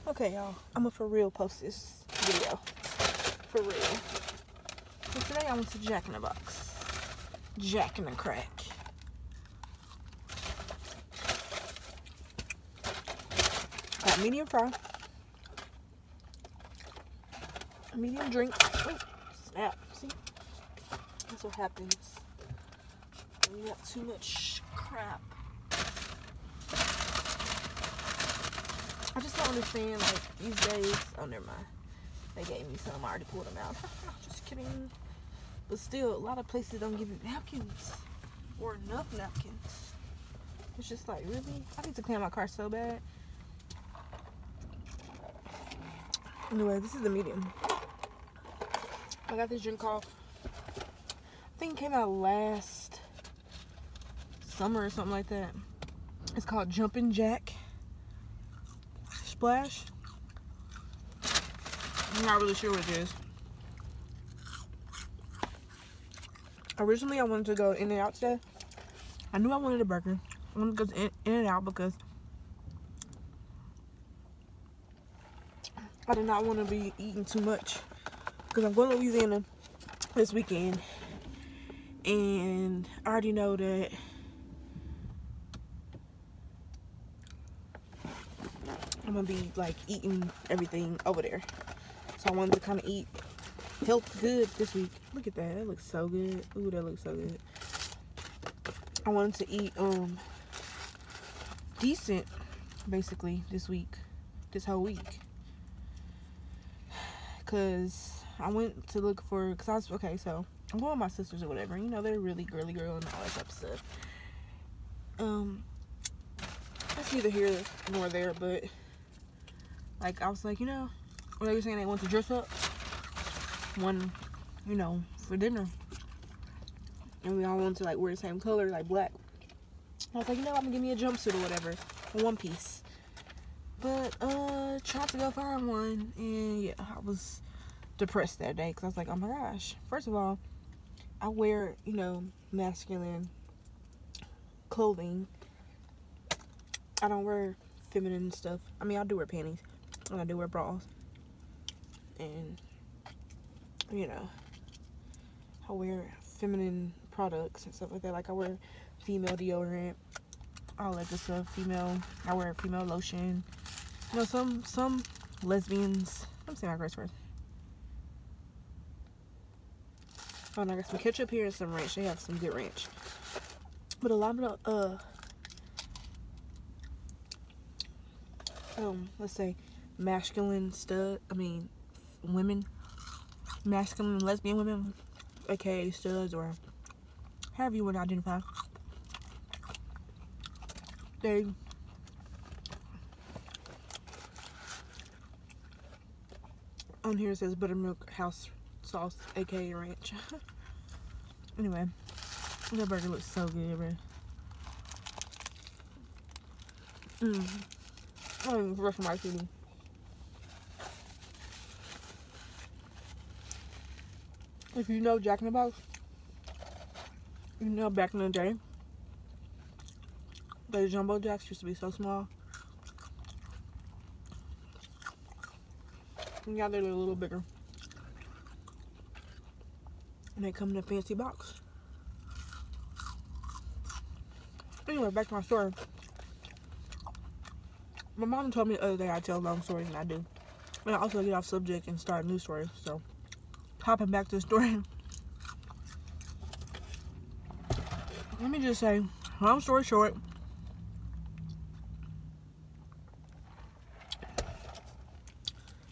Okay, y'all, I'm gonna for real post this video. For real. So today I went to Jack in the Box. Jack in the Crack. Got medium fry. A medium drink. Oh, snap. See? That's what happens when you got too much crap. I just don't understand, like, these days. Oh, never mind. They gave me some. I already pulled them out. Just kidding. But still, a lot of places don't give you napkins. Or enough napkins. It's just like, really? I need to clean my car so bad. Anyway, this is the medium. I got this drink called, I think it came out last summer or something like that. It's called Jumpin' Jack Splash. I'm not really sure what it is. Originally, I wanted to go In-N-Out today. I knew I wanted a burger. I wanted to go to In-N-Out because I did not want to be eating too much. Because I'm going to Louisiana this weekend. And I already know that I'm going to be like eating everything over there. So I wanted to kind of eat health good this week. Look at that. That looks so good. Ooh, that looks so good. I wanted to eat decent basically this week. This whole week. Because I went to look for, because I was, okay, so I'm going with my sisters or whatever. You know, they're really girly girl and all that type of stuff. That's neither here nor there, but like, I was like, you know, they were saying they want to dress up one, you know, for dinner. And we all wanted to like wear the same color, like black. I was like, you know, I'm gonna give me a jumpsuit or whatever, a one piece. But tried to go find one, and yeah, I was depressed that day because I was like, oh my gosh. First of all, I wear, you know, masculine clothing. I don't wear feminine stuff. I mean, I do wear panties and I do wear bras, and you know, I wear feminine products and stuff like that. Like I wear female deodorant, all that good stuff. I wear female lotion. You know, some lesbians. I'm saying my grace first. Oh, and I got some ketchup here and some ranch. They have some good ranch. But a lot of let's say masculine women, masculine lesbian women, aka studs, or however you would identify, they on here it says buttermilk house sauce, aka ranch. Anyway, that burger looks so good, bro. I don't even brush my teeth. If you know Jack in the Box, you know back in the day, the jumbo jacks used to be so small. And now they're a little bigger. And they come in a fancy box. Anyway, back to my story. My mom told me the other day I tell long stories, and I do. And I also get off subject and start new stories. So, hopping back to the story. Let me just say, long story short,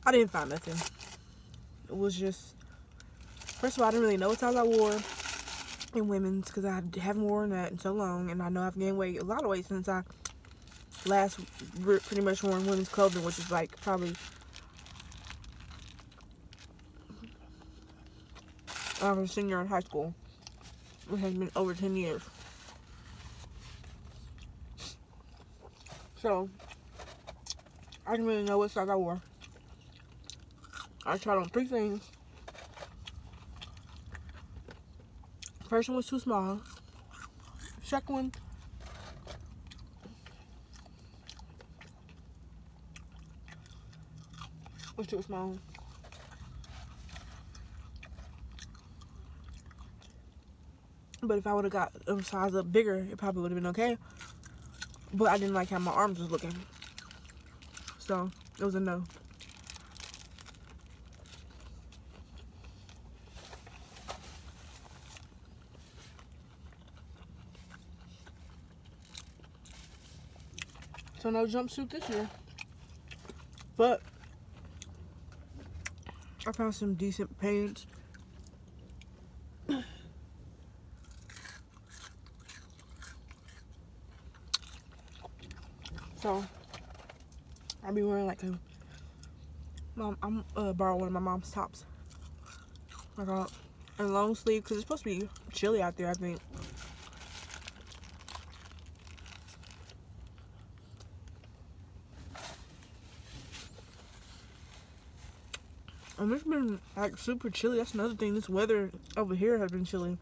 I didn't find nothing. It was just, first of all, I didn't really know what size I wore in women's because I haven't worn that in so long, and I know I've gained weight, a lot of weight since I last pretty much worn women's clothing, which is like probably I was a senior in high school. It has been over 10 years. So I didn't really know what size I wore. I tried on 3 things. First one was too small. Second one, It's too small. But if I would have got a size up bigger, it probably would have been okay. But I didn't like how my arms was looking. So, it was a no. So, no jumpsuit this year. But, I found some decent pants. So, I'll be wearing like a, I'm borrow one of my mom's tops. Like a long sleeve, because it's supposed to be chilly out there, I think. And it's been like super chilly. That's another thing. This weather over here has been chilly.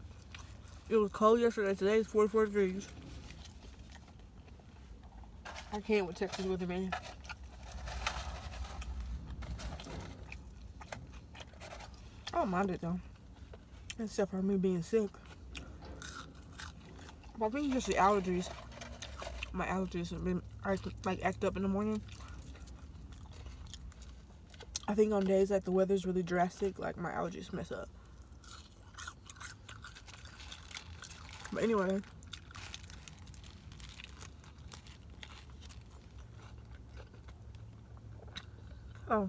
It was cold yesterday. Today it's 44 degrees. I can't with Texas weather, man. I don't mind it though. Except for me being sick. But I think it's just the allergies. My allergies have been act up in the morning. I think on days like the weather's really drastic, like my allergies mess up. But anyway. Oh.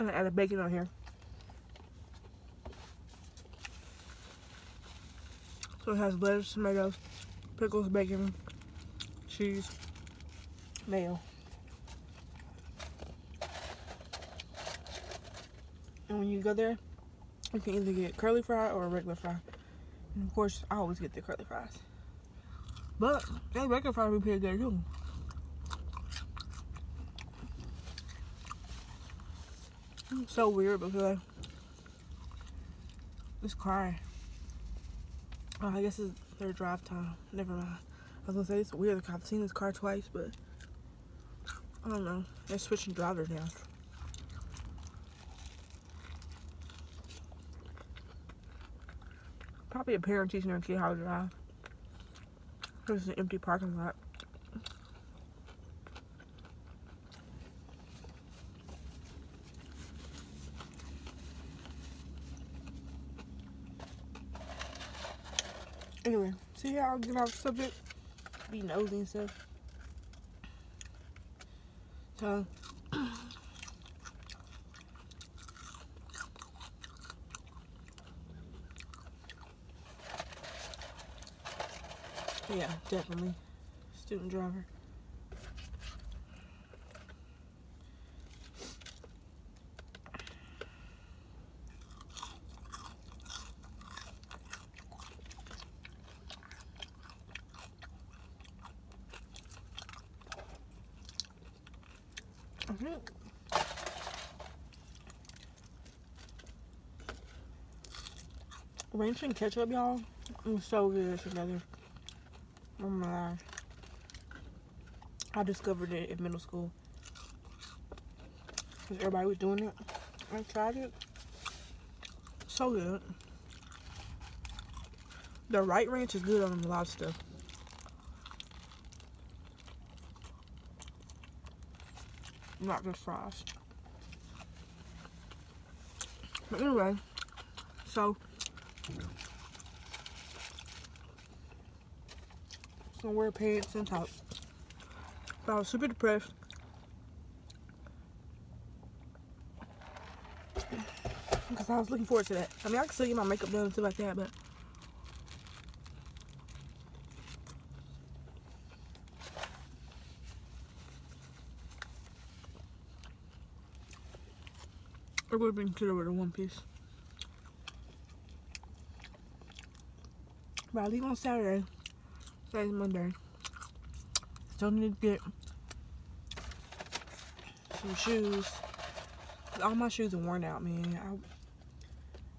I'm gonna add a bacon on here. So it has lettuce, tomatoes, pickles, bacon, cheese, mayo. And when you go there, you can either get curly fry or a regular fry. And of course, I always get the curly fries. But that regular fry would be pretty good too. It's so weird because this car, oh, I guess it's their drive time. Never mind. I was gonna say it's weird because I've seen this car twice, but I don't know. They're switching drivers now. Probably a parent teaching their kid how to drive. There's an empty parking lot. Anyway, see how I'll get off the subject? Be nosy and stuff. So, yeah, definitely. Student driver. I think ranch and ketchup, y'all, is so good together. Oh my gosh. I discovered it in middle school. Because everybody was doing it. I tried it. So good. The right ranch is good on a lot of stuff. Not just fries. But anyway, so I'm gonna wear pants and top. But I was super depressed. Because I was looking forward to that. I mean, I can still get my makeup done and stuff like that, but it would have been cute with a one piece. But I leave on Saturday. Today's Monday. Still need to get some shoes. All my shoes are worn out, man.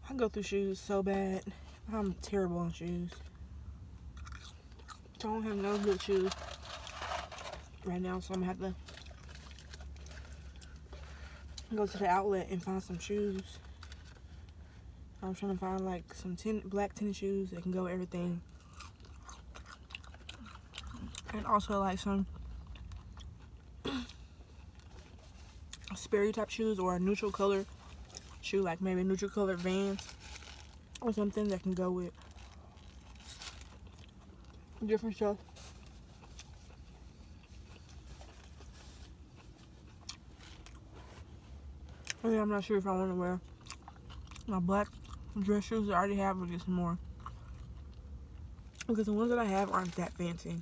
I go through shoes so bad. I'm terrible on shoes. I don't have no good shoes right now, so I'm gonna have to go to the outlet and find some shoes. I'm trying to find like some black tennis shoes that can go with everything. And also like some Sperry type shoes or a neutral color shoe, like maybe neutral colored Vans or something that can go with different stuff. And then I'm not sure if I want to wear my black dress shoes that I already have or get some more, because the ones that I have aren't that fancy.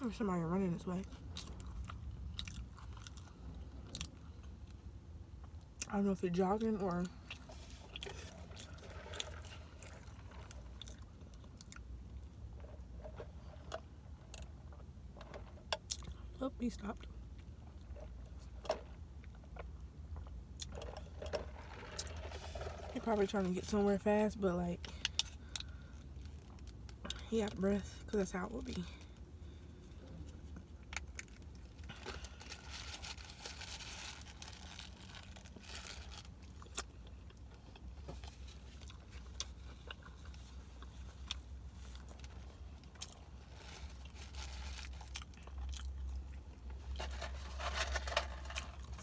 There's somebody running this way. I don't know if they're jogging or oh, he stopped. He's probably trying to get somewhere fast, but like he out of breath, because that's how it will be.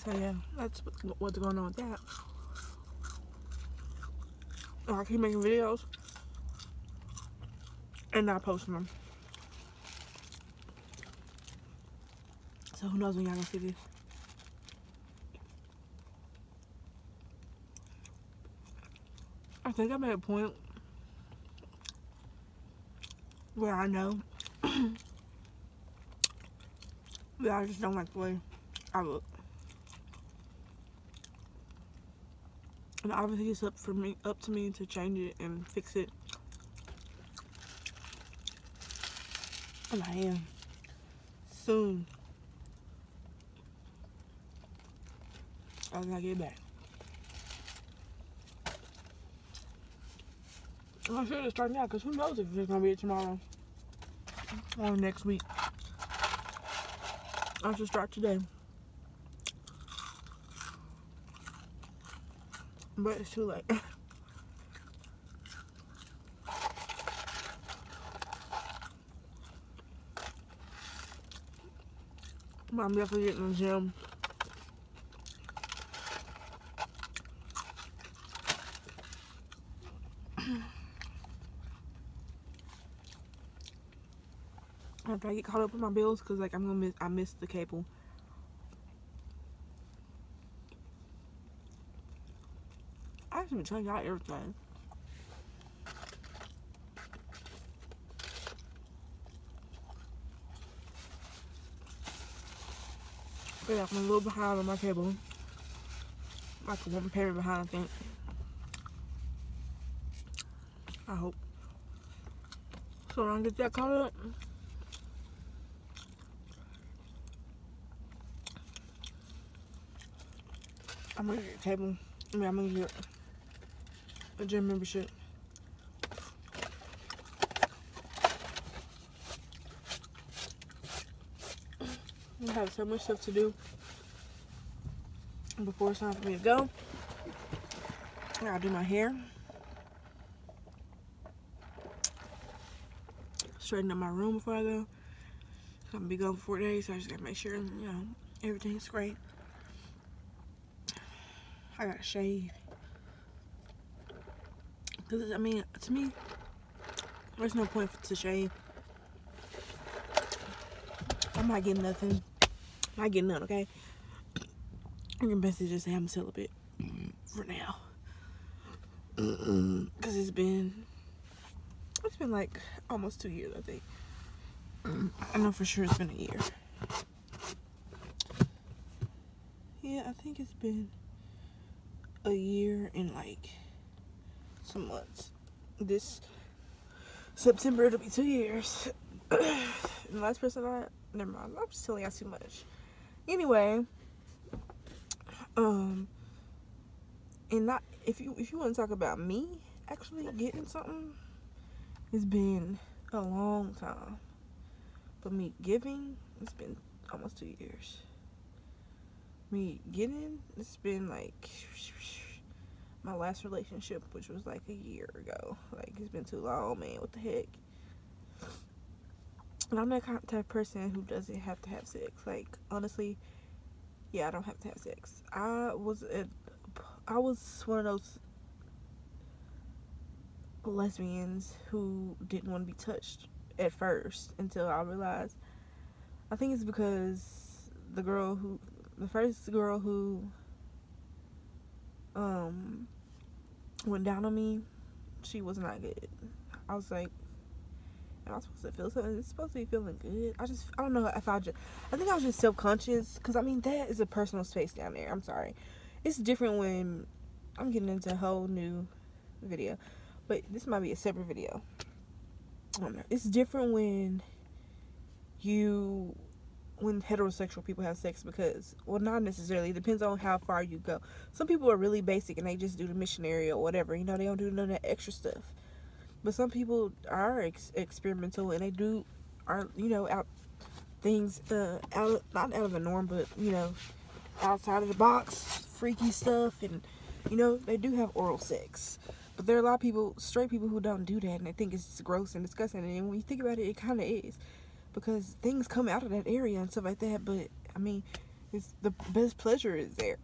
So yeah, that's what's going on with that. I keep making videos and not posting them. So who knows when y'all gonna see this. I think I'm at a point where I know that I just don't like the way I look. And obviously it's up to me to change it and fix it. And I am. Soon. I gotta get back. I should have started now, because who knows if it's gonna be tomorrow or next week. I should start today. But it's too late. But I'm definitely getting in the gym. After I get caught up with my bills, because like I missed the cable. I should be telling y'all everything. But yeah, I'm a little behind on my cable. Like a one payment behind, I think. I hope. So when I get that caught up, I'm gonna get a cable. I mean, I'm gonna get a gym membership. I have so much stuff to do before it's time for me to go. I gotta do my hair, straighten up my room before I go. I'm gonna be gone for 4 days, so I just gotta make sure, you know, everything's great. I gotta shave. Because, I mean, to me, there's no point to shave. I'm not getting nothing. I'm not getting none, okay? I can best just say I'm celibate for now. Because it's been like almost 2 years, I think. I know for sure it's been a year. Yeah, I think it's been a year and like some months. This September it'll be 2 years. And the last person never mind, I'm just telling y'all too much. Anyway, and not if you want to talk about me actually getting something, It's been a long time. But me giving, it's been almost 2 years. Me getting, it's been like my last relationship, which was like a year ago. Like, it's been too long, man. What the heck? And I'm that kind of type of person who doesn't have to have sex. Like, honestly, yeah, I don't have to have sex. I was one of those lesbians who didn't want to be touched at first until I realized. I think it's because the first girl who went down on me, she was not good. I was like, am I supposed to feel something? It's supposed to be feeling good. I don't know if I think I was just self-conscious, because I mean, that is a personal space down there. I'm sorry. It's different when I'm getting into a whole new video, but this might be a separate video. I don't know. It's different when heterosexual people have sex, because, well, not necessarily. It depends on how far you go. Some people are really basic and they just do the missionary or whatever. You know, they don't do none of that extra stuff. But some people are experimental, and they out things not out of the norm, but outside of the box, freaky stuff, and they do have oral sex. But there are a lot of people, straight people, who don't do that, and they think it's gross and disgusting. And when you think about it, it kind of is, because things come out of that area and stuff like that. But I mean, it's the best pleasure is there.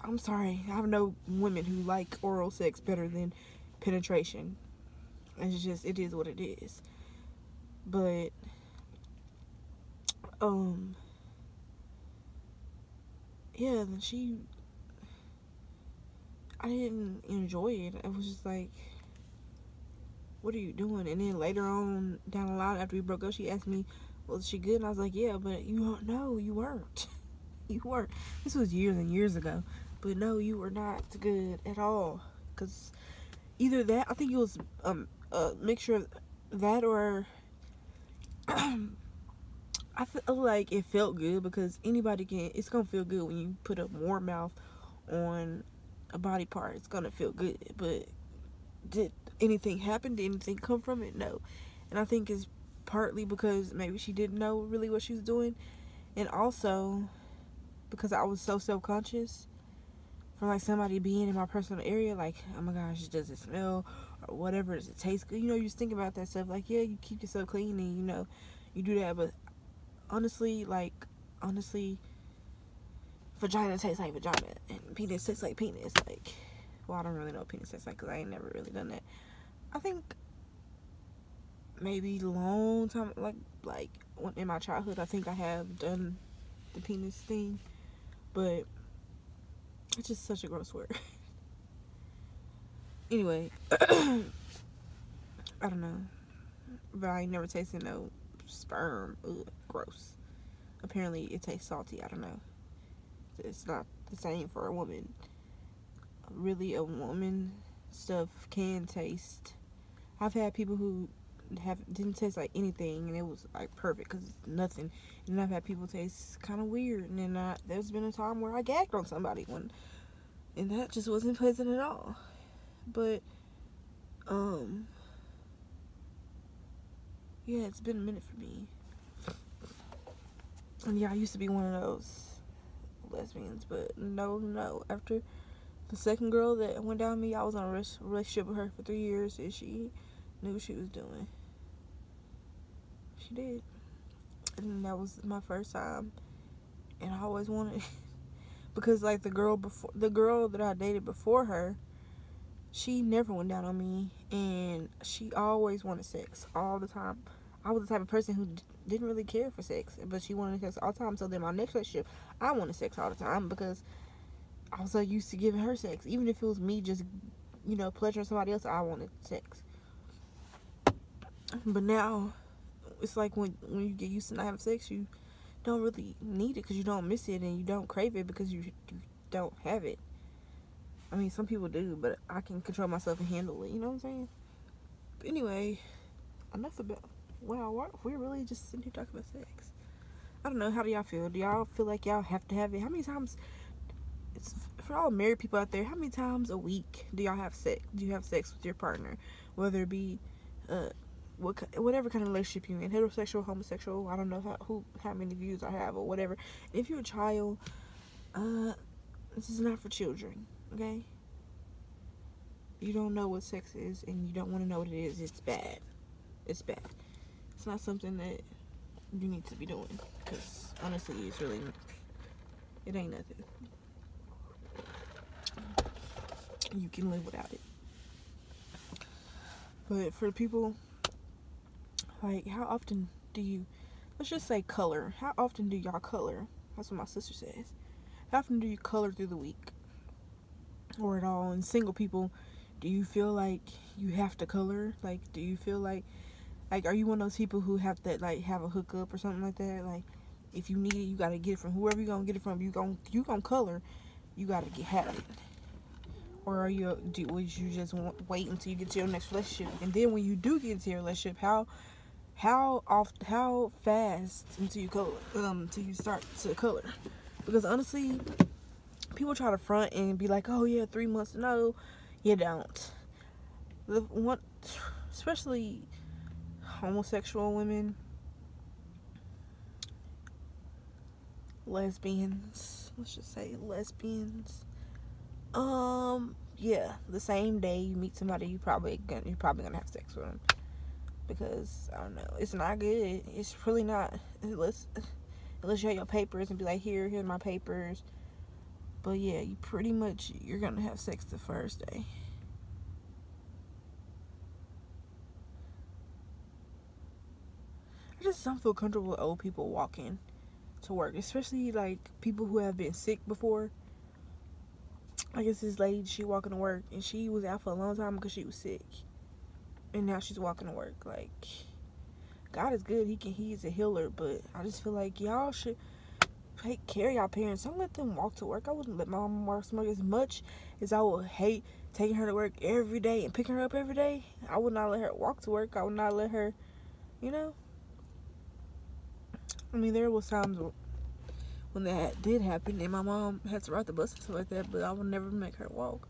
I'm sorry, I know women who like oral sex better than penetration. It's just, it is what it is. But yeah, I didn't enjoy it. I was just like, what are you doing? And then later on down the line, after we broke up, she asked me, was she good? And I was like, yeah, but you weren't. You weren't. This was years and years ago. But no, you were not good at all. Because either that, I think it was a mixture of that, or I feel like it felt good, because it's going to feel good when you put a warm mouth on a body part. It's going to feel good. But did anything happen? Did anything come from it? No. And I think it's partly because maybe she didn't know really what she was doing, and also because I was so self-conscious from like somebody being in my personal area, like, oh my gosh, does it smell or whatever, does it taste good? You just think about that stuff. Like, yeah, you keep yourself clean and you do that, but honestly, vagina tastes like vagina and penis tastes like penis. Like, well, I don't really know what penis tastes like, because I ain't never really done that. I think maybe long time, like in my childhood, I think I have done the penis thing, but it's just such a gross word. Anyway, I don't know, but I ain't never tasted no sperm. Ugh, gross. Apparently it tastes salty. I don't know. It's not the same for a woman. Really, a woman stuff can taste. I've had people who didn't taste like anything, and it was like perfect, because nothing. And I've had people taste kind of weird, and then there's been a time where I gagged on somebody and that just wasn't pleasant at all. But yeah, it's been a minute for me. And yeah, I used to be one of those lesbians, but no. After the second girl that went down me, I was in a relationship with her for 3 years, and she knew what she was doing. She did. And that was my first time, and I always wanted because like the girl that I dated before her, she never went down on me, and she always wanted sex all the time. I was the type of person who didn't really care for sex, but she wanted sex all the time. So then my next relationship, I wanted sex all the time, because I was so used to giving her sex. Even if it was me just, pleasuring somebody else, I wanted sex. But now, it's like when you get used to not having sex, you don't really need it, because you don't miss it, and you don't crave it because you don't have it. I mean, some people do, but I can control myself and handle it. You know what I'm saying? But anyway, enough about. Wow, we're really just sitting here talking about sex. I don't know. How do y'all feel? Do y'all feel like y'all have to have it? How many times? It's for all married people out there. How many times a week do y'all have sex? Do you have sex with your partner? Whether it be whatever kind of relationship you're in, heterosexual, homosexual, I don't know how many views I have or whatever. If you're a child, this is not for children, okay? You don't know what sex is and you don't want to know what it is. It's bad. It's bad. It's not something that you need to be doing, because honestly, it ain't nothing. You can live without it. But for people, like, how often do you, let's just say color. How often do y'all color? That's what my sister says. How often do you color through the week? Or at all? And single people, do you feel like you have to color? Like, do you feel like, are you one of those people who have to, like, have a hookup or something like that? Like, if you need it, you gotta get it from whoever you gonna get it from. You gonna color. You gotta have it. Or would you just wait until you get to your next relationship? And then when you do get into your relationship, how fast until you start to color? Because honestly, people try to front and be like, oh yeah, 3 months. No, you don't. Especially homosexual women, lesbians, let's just say lesbians. Yeah, the same day you meet somebody, you're probably gonna have sex with them, because I don't know, it's not good. It's really not, unless you have your papers and be like, here's my papers. But yeah, you're gonna have sex the first day. I just don't feel comfortable with old people walking to work, especially like people who have been sick before. I guess this lady, she walking to work and she was out for a long time because she was sick, and now she's walking to work. Like, God is good. He is a healer, but I just feel like y'all should take care of y'all parents. Don't let them walk to work. I wouldn't let my mom walk to work. As much as I would hate taking her to work every day and picking her up every day, I would not let her walk to work. I would not let her, I mean, there was times when that did happen and my mom had to ride the bus and stuff like that, but I would never make her walk.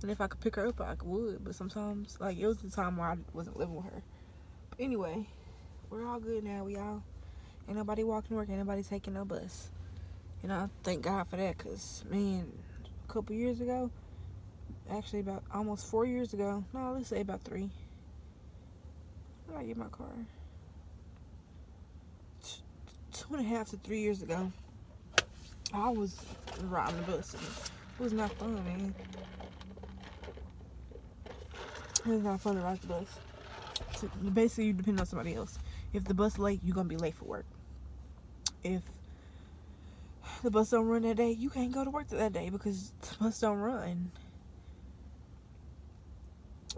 And if I could pick her up, I would. But sometimes, like, it was the time where I wasn't living with her. But anyway, we're all good now. Ain't nobody walking to work, ain't nobody taking no bus. And I thank God for that, because, man, a couple years ago, actually about almost 4 years ago, no, let's say about 3. When did I get my car? 2.5 to 3 years ago, I was riding the bus, and it was not fun, man. It was not fun to ride the bus. So basically, you depend on somebody else. If the bus late, you're gonna be late for work. If the bus don't run that day, you can't go to work that day because the bus don't run.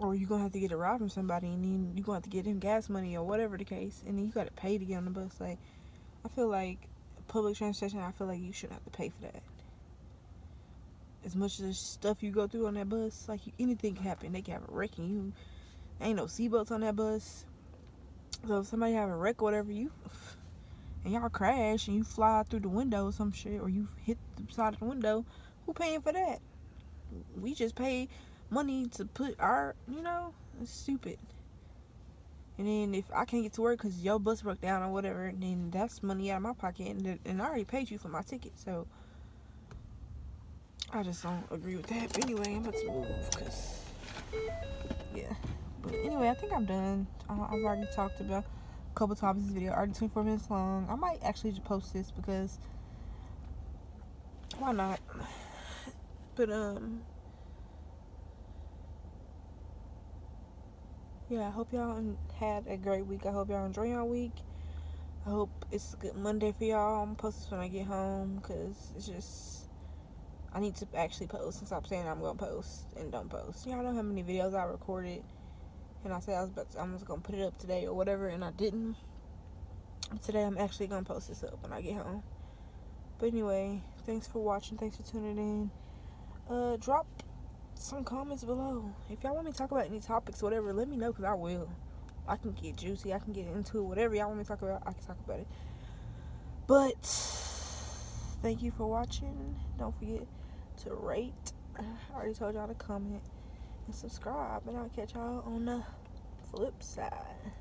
Or you're gonna have to get a ride from somebody, and then you're gonna have to get him gas money or whatever the case, and then you gotta pay to get on the bus. Like, I feel like public transportation, I feel like you shouldn't have to pay for that. As much as the stuff you go through on that bus, like, anything can happen. They can have a wreck and you ain't no seatbelts on that bus. So if somebody have a wreck or whatever, and y'all crash and you fly through the window or some shit, or you hit the side of the window, who paying for that? We just pay money to put our, it's stupid. And then if I can't get to work because your bus broke down or whatever, then that's money out of my pocket, and I already paid you for my ticket. So I just don't agree with that. But anyway, I'm about to move because, yeah. But anyway, I think I'm done. I've already talked about a couple topics in this video. Already 24 minutes long. I might actually just post this because why not? But yeah, I hope y'all had a great week. I hope y'all enjoy your week. I hope it's a good Monday for y'all. I'm gonna post this when I get home, because it's just, I need to actually post and stop saying I'm gonna post and don't post. Y'all know how many videos I recorded and I said I'm just gonna put it up today or whatever, and I didn't. Today I'm actually gonna post this up when I get home. But anyway, thanks for watching. Thanks for tuning in. Drop some comments below. If y'all want me to talk about any topics, whatever, let me know, because I will. I can get juicy. I can get into it. Whatever y'all want me to talk about, I can talk about it. But thank you for watching. Don't forget to rate. I already told y'all to comment and subscribe. And I'll catch y'all on the flip side.